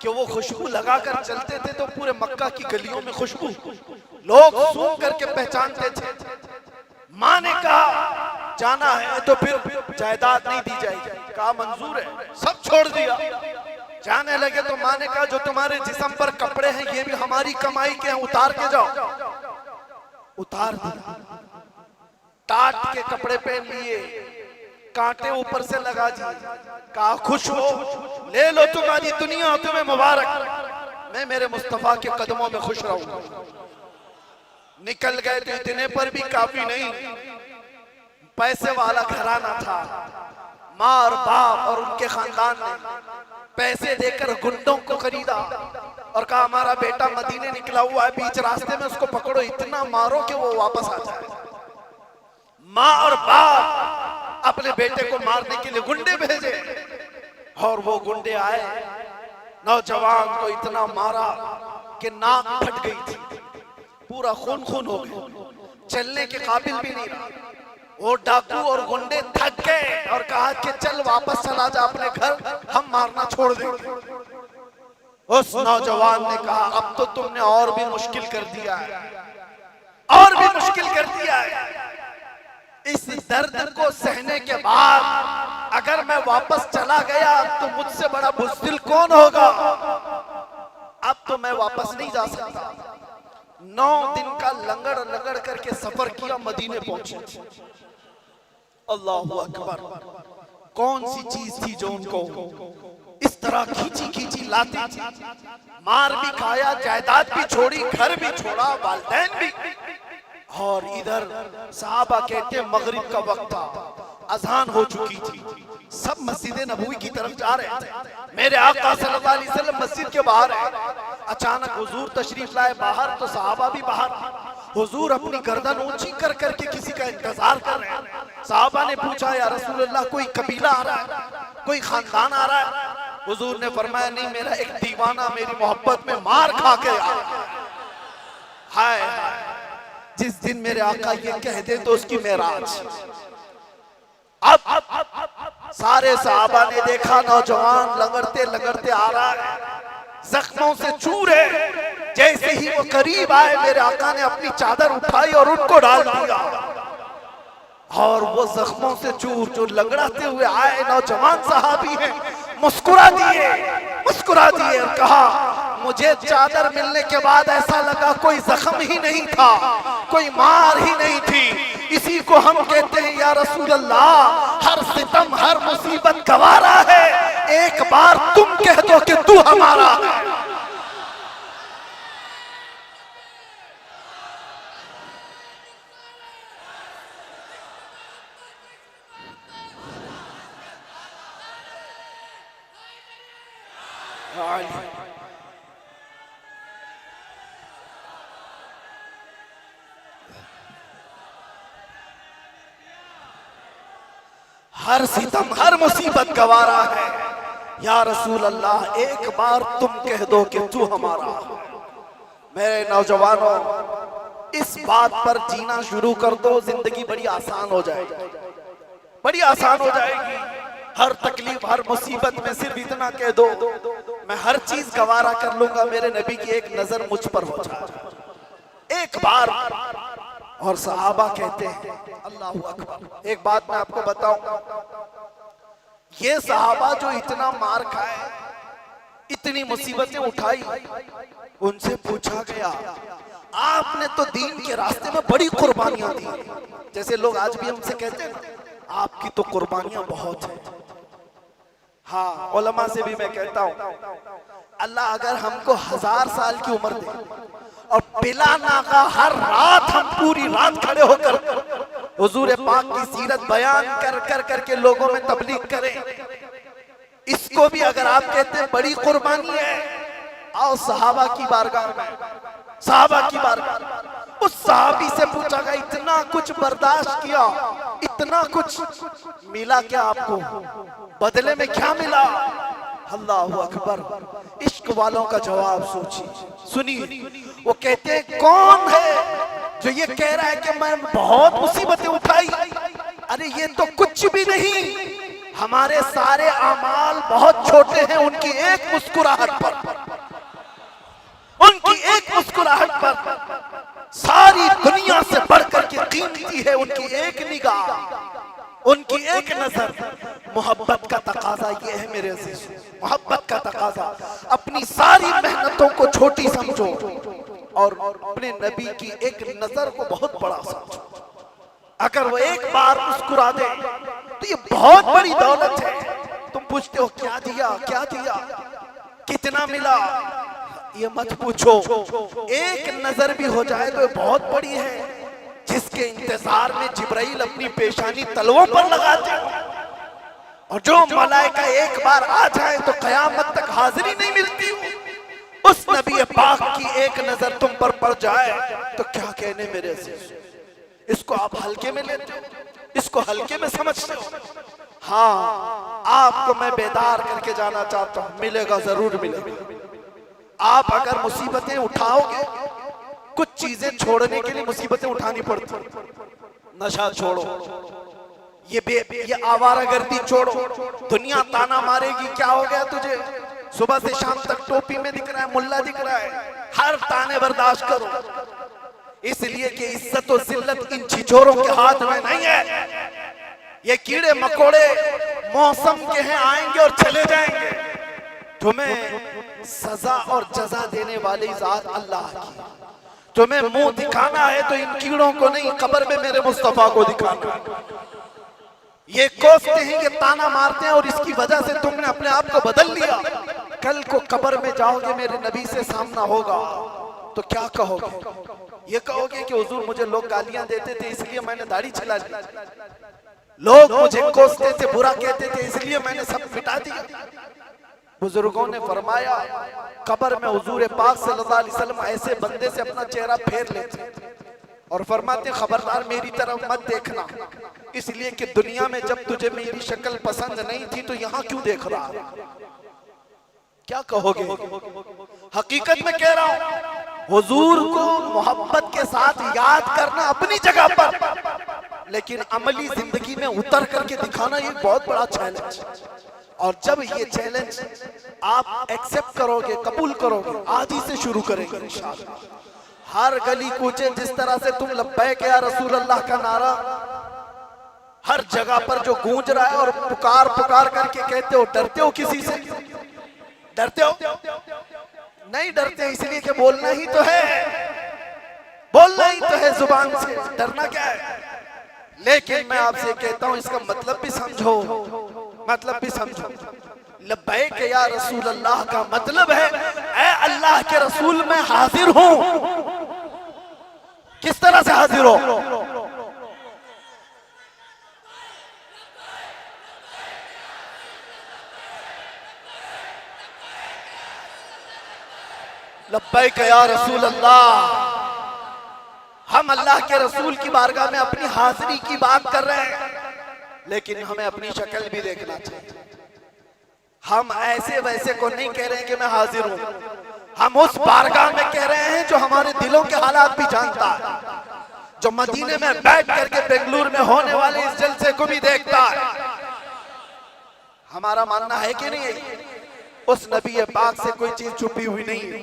कि वो खुशबू लगाकर चलते थे तो पूरे मक्का की गलियों में खुशबू, लोग सूंघ करके पहचानते थे। माँ ने कहा जाना है तो फिर जायदाद नहीं दी जाएगी। कहा मंजूर है, सब छोड़ दिया। जाने लगे तो माँ ने कहा जो तुम्हारे जिस्म पर कपड़े हैं ये भी हमारी कमाई के हैं, उतार के जाओ। उतार दिया, टाट के कपड़े पहन लिए, कांटे ऊपर से लगा दिए। कहा खुश हो, ले लो तुम्हारी दुनिया, तुम्हें मुबारक, मैं मेरे मुस्तफा के कदमों में खुश रहूंगा। निकल गए तो इतने पर भी काफी नहीं, पैसे वाला घराना था। माँ और बाप और उनके खानदान ने पैसे देकर गुंडों को खरीदा और कहा हमारा बेटा मदीने निकला हुआ है, बीच रास्ते में उसको पकड़ो, इतना मारो कि वो वापस आ जाए। माँ और बाप अपने बेटे को मारने के लिए गुंडे भेजे और वो गुंडे आए, नौजवान को इतना मारा कि नाक फट गई थी, पूरा खून खून हो गया, चलने के काबिल भी नहीं रहा। वो डाकू और गुंडे थक गए और कहा कि चल वापस चला जा अपने घर, हम मारना छोड़ देंगे। उस नौजवान ने कहा अब तो तुमने और भी मुश्किल कर दिया है, और भी मुश्किल कर दिया है। इस दर्द को सहने के बाद अगर मैं वापस चला गया तो मुझसे बड़ा बुज़दिल कौन होगा। अब तो मैं वापस नहीं जा सकता। 9 दिन का लंगड़ लगड़ करके सफर किया, मदीने पहुंचे। अल्लाहु अकबर, कौन सी चीज थी जो उनको इस तरह खींची खींची लाती थी। मार भी खाया, जायदाद भी छोड़ी, घर भी छोड़ा, वालिदैन भी। और इधर सहाबा कहते मगरिब का वक्त था, अजान हो चुकी थी, सब मस्जिद नबवी की तरफ जा रहे थे। मेरे आका सल्लल्लाहु अलैहि वसल्लम मस्जिद के बाहर है। अचानक हुजूर तशरीफ लाए बाहर, तो सहाबा भी बाहर। हुजूर अपनी गर्दन ऊंची कर करके किसी का इंतजार कर रहे हैं। सहाबा ने पूछा या रसूलुल्लाह कोई कबीला आ रहा है, कोई खानदान आ रहा है? हुजूर ने फरमाया नहीं, मेरा एक दीवाना मेरी मोहब्बत में मार खा के आया। हाय जिस दिन मेरे आका ये कह दे तो उसकी मेराज। अब सारे सहाबा ने देखा नौजवान लगड़ते लगड़ते आ रहा है, जख्मों से चूर है। जैसे ही वो करीब आए मेरे आका ने अपनी चादर उठाई और उनको डाल दिया, और वो जख्मों से चूर जो लगड़ाते हुए आए नौजवान सहाबी हैं, मुस्कुरा दिए और कहा मुझे चादर मिलने के बाद ऐसा लगा कोई जख्म ही नहीं था, कोई मार ही नहीं थी। इसी को हम कहते हैं या रसूल अल्लाह, हर सितम हर मुसीबत गवारा है, एक बार तुम कह दो कि तू हमारा है। हर सितम हर मुसीबत गवारा है, या रसूल अल्लाह एक बार तुम कह दो कि तू हमारा। मेरे नौजवानों, इस बात पर जीना शुरू कर दो, जिंदगी बड़ी आसान हो जाएगी, बड़ी आसान हो जाएगी। हर तकलीफ हर मुसीबत में सिर्फ इतना कह दो मैं हर चीज गवारा कर लूंगा, मेरे नबी की एक नजर मुझ पर हो जाए एक बार। और सहाबा कहते हैं अल्लाहु अकबर। एक बात मैं आपको बताऊं, ये सहाबा जो इतना मार खाए, इतनी मुसीबतें उठाई, उनसे पूछा गया आपने तो दीन के रास्ते में बड़ी कुर्बानियां दी, जैसे लोग आज भी हमसे कहते हैं ना आपकी तो कुर्बानियां बहुत है। हाँ, उलमा से भी मैं कहता हूँ, अल्लाह अगर हमको 1000 साल की उम्र दे और बिला नागा हर रात हम पूरी रात खड़े होकर हुजूर पाक की सीरत बयान कर कर करके लोगों में तबलीग करें, इसको भी अगर आप कहते हैं बड़ी कुर्बानी है, आओ सहाबा की बारगाह में, सहाबा की बारगाह। उस सहाबी से पूछा गया, इतना कुछ बर्दाश्त किया, इतना कुछ मिला क्या आपको, बदले में क्या मिला? अल्लाहु अकबर। इश्क वालों का जवाब सोचिए, सुनिए। वो कहते हैं, कौन है जो ये कह रहा है कि मैं बहुत मुसीबतें उठाई? अरे ये तो कुछ भी नहीं, हमारे सारे अमाल बहुत छोटे हैं उनकी एक मुस्कुराहट पर, उनकी एक मुस्कुराहट पर सारी दुनिया से बढ़कर के कीमती है उनकी एक निगाह, उनकी एक नजर। मोहब्बत का तकाजा ये है मेरे अजीज, मोहब्बत का तकाजा। अपनी सारी मेहनतों को छोटी समझो और अपने नबी की एक नजर को बहुत बड़ा समझो। अगर वो एक बार मुस्कुरा दे तो ये बहुत बड़ी दौलत है। तुम पूछते हो क्या दिया, क्या दिया, कितना मिला, ये मत पूछो। एक नजर भी हो जाए तो बहुत बड़ी है, जिसके इंतजार में जिब्राइल अपनी पेशानी तलवों पर लगाते हैं, और जो मलाइका एक बार आ जाए तो कयामत तक हाजिरी नहीं मिलती। उस नबी पाक की एक नजर तुम पर पड़ जाए तो क्या कहने मेरे अजीज। इसको आप हल्के में लेते हो, इसको हल्के में समझते हो। हाँ, आपको मैं बेदार करके जाना चाहता हूं, मिलेगा, जरूर मिलेगा। आप अगर मुसीबतें उठाओगे, कुछ चीजें छोड़ने के लिए मुसीबतें उठानी पड़ती। नशा छोड़ो, ये आवारागर्दी छोड़ो, दुनिया ताना मारेगी, क्या हो गया तुझे, सुबह से शाम तक टोपी में दिख रहा है, मुल्ला दिख रहा है, हर ताने बर्दाश्त करो, इसलिए कि इज्जत और जिल्लत इन छिछोरों के हाथ में नहीं है। ये कीड़े मकोड़े मौसम के हैं, आएंगे और चले जाएंगे। तुम्हें सजा और जजा देने वाली जात अल्लाह की। तुम्हें मुंह दिखाना है तो इन कीड़ों को नहीं, कब्र में मेरे मुस्तफा को दिखाना। ये कोसते हैं, ये ताना मारते हैं, और इसकी वजह से तुमने अपने आप को बदल लिया। कल को कब्र में जाओगे, मेरे नबी से सामना होगा तो क्या कहोगे? ये कहोगे कि हुजूर मुझे लोग गालियां देते थे इसलिए मैंने दाढ़ी छिला ली, लोग मुझे कोसते थे, बुरा कहते थे इसलिए मैंने सब मिटा दिया। बुजुर्गों ने फरमाया, कब्र में हुजूर पाक सल्लल्लाहु अलैहि वसल्लम ऐसे बंदे से अपना चेहरा फेर लेते और फरमाते, खबरदार मेरी तरफ मत देखना, इसलिए कि दुनिया में जब तुझे मेरी शक्ल पसंद नहीं थी तो यहाँ क्यों देख रहा है? क्या कहोगे? हकीकत में कह रहा हूँ, हुजूर को मोहब्बत के साथ याद करना अपनी जगह पर, लेकिन अमली जिंदगी में उतर करके दिखाना ये बहुत बड़ा चैलेंज। और जब ये चैलेंज आप एक्सेप्ट करोगे, कबूल करोगे, आज ही से शुरू करेंगे इंशाअल्लाह। हर गली कूचे जिस तरह से तुम लब्बैक या रसूल अल्लाह का नारा हर जगह पर जो गूंज रहा है और पुकार पुकार करके कहते हो, डरते हो किसी से? डरते हो? नहीं डरते, इसलिए कि बोलना ही तो है, बोलना ही तो है जुबान से, डरना क्या है? लेकिन मैं आपसे कहता हूं इसका मतलब भी समझो, मतलब भी समझो। लब्बैक या रसूल अल्लाह का मतलब है, ऐ अल्लाह के रसूल मैं हाजिर हूं। किस तरह से हाजिर हो? लब्बैक या रसूल अल्लाह। हम अल्लाह के रसूल की बारगाह में अपनी हाजिरी की बात कर रहे हैं, लेकिन हमें अपनी शक्ल भी देखना चाहिए। हम ऐसे वैसे को नहीं कह रहे हैं कि मैं हाजिर हूं, हम उस बारगाह में कह रहे हैं जो हमारे दिलों के हालात भी जानता है, जो मदीने में बैठ करके बेंगलुरु में होने वाले इस जलसे को भी देखता है। हमारा मानना है कि नहीं, उस नबी पाक से कोई चीज छुपी हुई नहीं,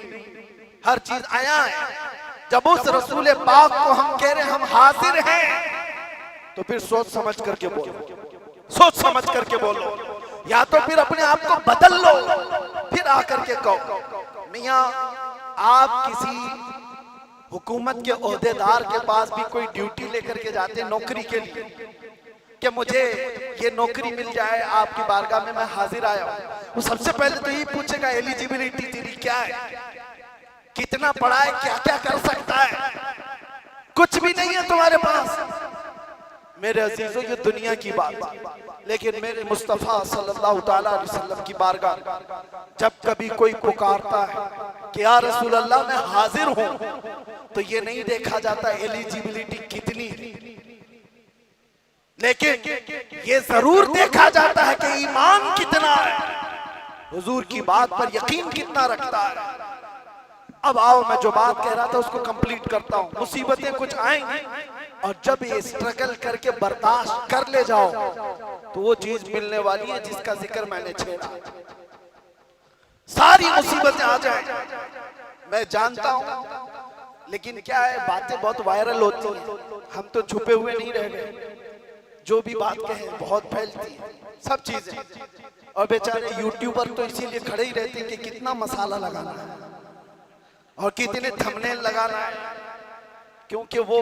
हर चीज आया है। जब उस रसूल पाक को हम कह रहे हैं हम हाजिर हैं, तो फिर सोच समझ करके बोलो, सोच समझ करके बोलो, या तो फिर अपने आप को बदल लो, फिर आकर के कहो। मियां, आप किसी हुकूमत के ओहदेदार के पास भी कोई ड्यूटी लेकर के जाते हैं नौकरी के लिए, कि मुझे ये नौकरी मिल जाए, आपकी बारगाह में मैं हाजिर आया हूं, वो सबसे पहले तो ये पूछेगा एलिजिबिलिटी तेरी क्या है, कितना पढ़ा है, क्या क्या कर सकता है। कुछ भी नहीं है तुम्हारे पास मेरे अजीजों, ये दुनिया की बात। लेकिन मेरे मुस्तफ़ा सल्लल्लाहु ताला अलैहि वसल्लम की बारगाह जब कभी कोई पुकारता है कि या रसूल अल्लाह मैं हाजिर हूं, तो ये नहीं देखा जाता एलिजिबिलिटी कितनी है, लेकिन ये जरूर देखा जाता है कि ईमान कितना है, हुजूर की बात पर यकीन कितना रखता है। अब आओ, मैं जो बात कह रहा था उसको कंप्लीट करता हूं। मुसीबतें कुछ आएंगी और जब ये स्ट्रगल करके बर्दाश्त कर ले जाओ तो वो चीज मिलने वाली है जिसका जिक्र मैंने छेड़ा। सारी मुसीबतें आ जाए, मैं जानता हूं, लेकिन क्या है, बातें बहुत वायरल होती हैं, हम तो छुपे हुए नहीं रह गए। जो भी बात कहे बहुत फैलती है सब चीजें, और बेचारे यूट्यूबर तो इसीलिए खड़े ही रहते हैं कि कितना मसाला लगाना है और कितने थंबनेल लगाना है, क्योंकि वो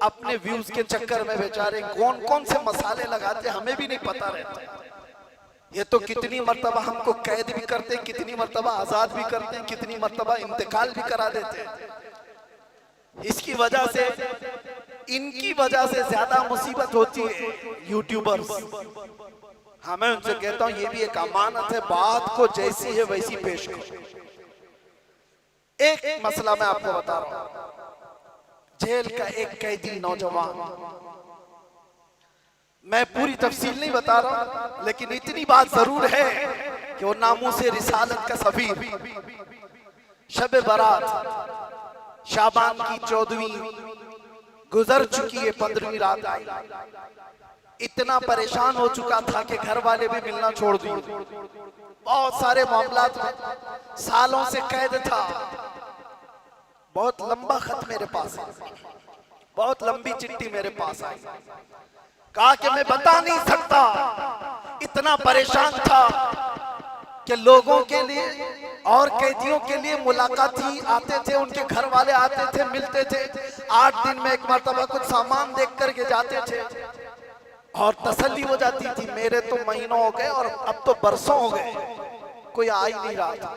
अपने व्यूज के चक्कर में बेचारे कौन कौन से मसाले लगाते हमें भी नहीं पता रहता। ये तो कितनी मर्तबा हमको कैद भी करते, कितनी मर्तबा आजाद भी करते, कितनी मर्तबा इंतकाल भी करा देते हैं। इसकी वजह से, इनकी वजह से ज्यादा मुसीबत होती है यूट्यूबर्स। हाँ, मैं उनसे कहता हूं ये भी एक अमानत है, बात को जैसी है वैसी पेश करो। एक मसला मैं आपको बता रहा हूं, जेल का एक कैदी नौजवान, मैं पूरी तफसील नहीं बता रहा, लेकिन इतनी बात जरूर है कि वो नामूसे रिसालत का सफीर, शब बारात शाबान की 14वीं गुजर चुकी है, 15वीं रात आई, इतना परेशान हो चुका था कि घर वाले भी मिलना छोड़ दिए, बहुत सारे मामलात में सालों से कैद था। बहुत लंबा खत मेरे पास है, बहुत लंबी चिट्ठी मेरे पास आई, कहा कि मैं बता नहीं सकता, इतना परेशान था कि लोगों के लिए और कैदियों के लिए मुलाकात ही आते थे, उनके घर वाले आते थे, मिलते थे, 8 दिन में एक मर्तबा कुछ सामान देख करके जाते थे और तसल्ली हो जाती थी। मेरे तो महीनों हो गए और अब तो बरसों हो गए, कोई आ ही नहीं रहा था,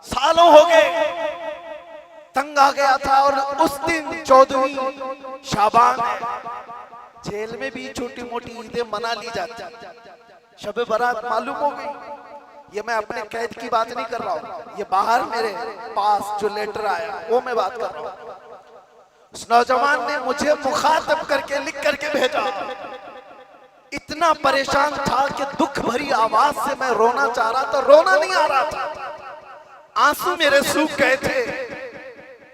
सालों हो गए, तंग आ गया था। और उस दिन 14वीं शाबान है, जेल में भी छोटी मोटी ईदें मना ली जाती, शब बारात मालूम हो गई। ये मैं अपने कैद की बात नहीं कर रहा हूँ, ये बाहर मेरे पास जो लेटर आया वो मैं बात कर रहा हूँ। उस नौजवान ने मुझे मुखातब करके लिख करके भेजा, इतना परेशान था कि दुख भरी आवाज से मैं रोना चाह रहा था, रोना नहीं आ रहा था, आंसू मेरे सूख गए थे।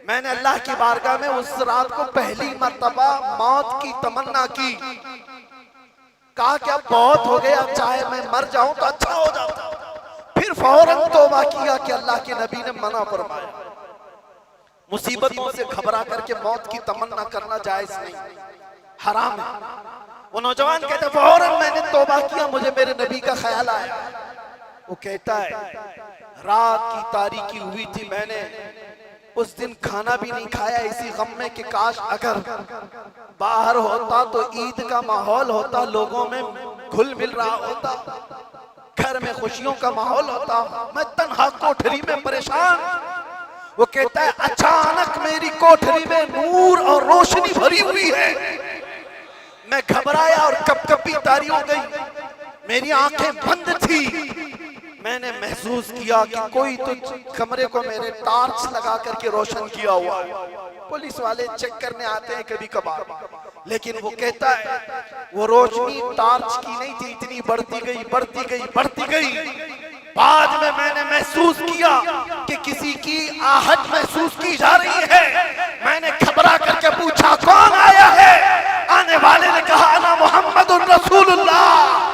मैंने अल्लाह की बारगाह में उस रात को पहली मर्तबा मौत की तमन्ना की, कहा कि अब बहुत हो गया, चाहे मैं मर जाऊं तो अच्छा हो जाता। फिर फौरन तौबा किया कि अल्लाह के नबी ने मना फरमाया, मुसीबतों से घबरा करके मौत की तमन्ना करना जायज नहीं, हराम है। वो नौजवान कहता फौरन मैंने तौबा किया, मुझे मेरे नबी का ख्याल आया। वो कहता है रात की तारीकी हुई थी, मैंने उस दिन खाना भी नहीं खाया, इसी गम में कि काश अगर बाहर होता तो ईद का माहौल होता, लोगों में घुल मिल रहा होता, घर में खुशियों का माहौल होता, मैं तन्हा कोठरी में परेशान। वो कहता है अचानक मेरी कोठरी में नूर और रोशनी भरी हुई है, मैं घबराया और कपकपी तारी हो गई, मेरी आंखें बंद थी। मैंने महसूस किया कि कोई तो कमरे को मेरे टार्च लगा करके रोशन किया हुआ है। पुलिस वाले चेक करने आते हैं कभी कभार, लेकिन वो कहता है वो रोशनी टार्च की नहीं थी, इतनी बढ़ती गई बढ़ती गई बढ़ती गई। बाद में मैंने महसूस किया कि किसी की आहट महसूस की जा रही है। मैंने घबरा करके पूछा कौन आया है? आने वाले ने कहा अना मुहम्मदुर रसूलुल्लाह।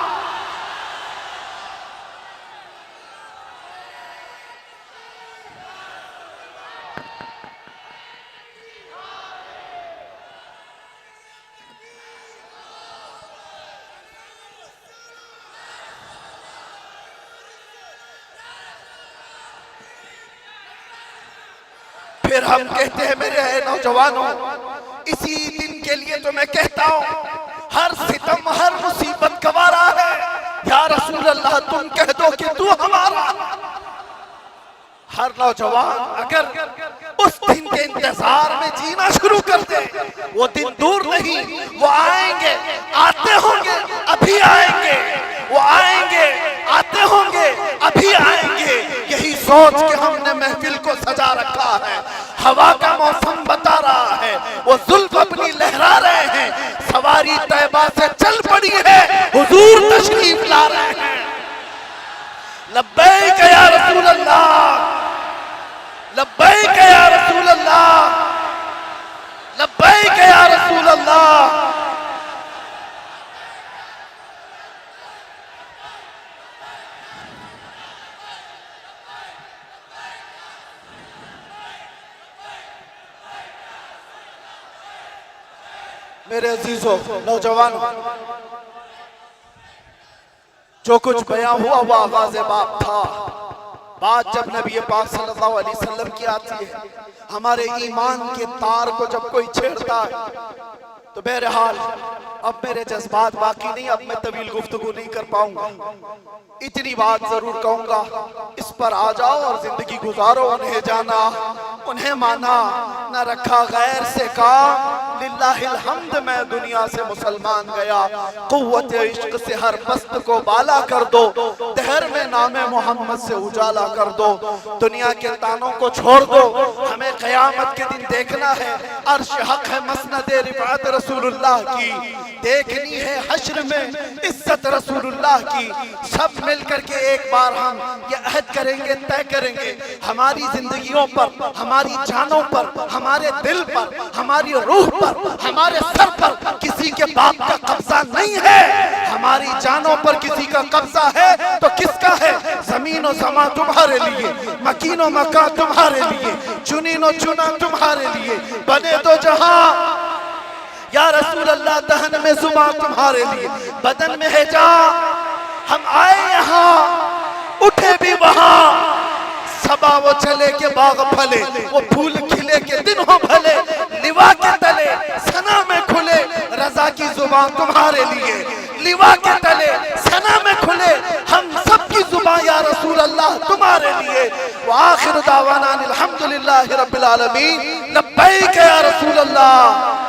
फिर हम कहते हैं मेरे नौजवानों, इसी दिन के लिए तो मैं कहता हूं हर सितम हर मुसीबत गवारा है। या रसूल अल्लाह तुम कह दो कि तू हमारा। हर नौजवान अगर उस दिन के इंतजार में जीना शुरू कर दे, वो दिन दूर नहीं, वो आएंगे, आते होंगे, अभी आएंगे, वो आएंगे, आते होंगे, अभी आएंगे। यही सोच के हमने महफिल को सजा रखा है। हवा का मौसम बता रहा है, वो जुल्फ अपनी लहरा रहे हैं, सवारी तैबा से चल पड़ी है, हुजूर तशरीफ ला रहे हैं। लब्बैक या रसूल अल्लाह, लब्बैक या रसूल अल्लाह, लब्बैक या रसूल अल्लाह। मेरे अजीजों, नौजवानों, जो कुछ बयां हुआ वो आगाज़े बाप था। बात जब नबी पाक सल्लल्लाहु अलैहि वसल्लम की आती है, हमारे ईमान के तार को जब कोई छेड़ता है, तो बहरहाल अब मेरे जज्बात बाकी नहीं, अब मैं तवील गुफ्तगू नहीं कर पाऊंगा। इतनी बात जरूर कहूंगा, इस पर आ जाओ और जिंदगी गुजारो। उन्हें जाना, उन्हें माना, न रखा गैर से काम, लिल्लाहिल हम्द मैं दुनिया से मुसलमान गया। कुव्वत इश्क से हर पस्त को बाला कर दो, दहर में नामे मोहम्मद से उजाला कर दो। दुनिया के तानों को छोड़ दो, हमें क़यामत के दिन देखना है। अर्श हक है मसनद रिफात रसूलुल्लाह की, देखनी है हश्र में इज्जत रसूलुल्लाह की। सब मिलकर के एक बार हम ये अहद करेंगे, तय करेंगे, हमारी जिंदगियों पर, हमारी जानों पर, हमारे दिल पर, हमारी रूह पर, हमारे सर पर किसी के बाप का कब्जा नहीं है। हमारी जानों पर किसी का कब्जा है तो किसका है? जमीन और समा तुम्हारे लिए, मकीन और मका तुम्हारे लिए, चुनीन और चुना तुम्हारे लिए, बने तो जहां या रसूल अल्लाह, दहन में जुबान तुम्हारे लिए, बदन में है जा। हम आए यहाँ, उठे भी वहां, सबा वो चले के बाग फले, वो फूल खिले के दिन हो भले, लिवा के तले सना में खुले, रजा की जुबान तुम्हारे लिए, लिवा के तले सना में खुले, हम सब की जुबान या रसूल अल्लाह तुम्हारे लिए। व आखिर दावाना अल्हम्दुलिल्लाहि रब्बिल आलमीन, लब्बैक या रसूल अल्लाह।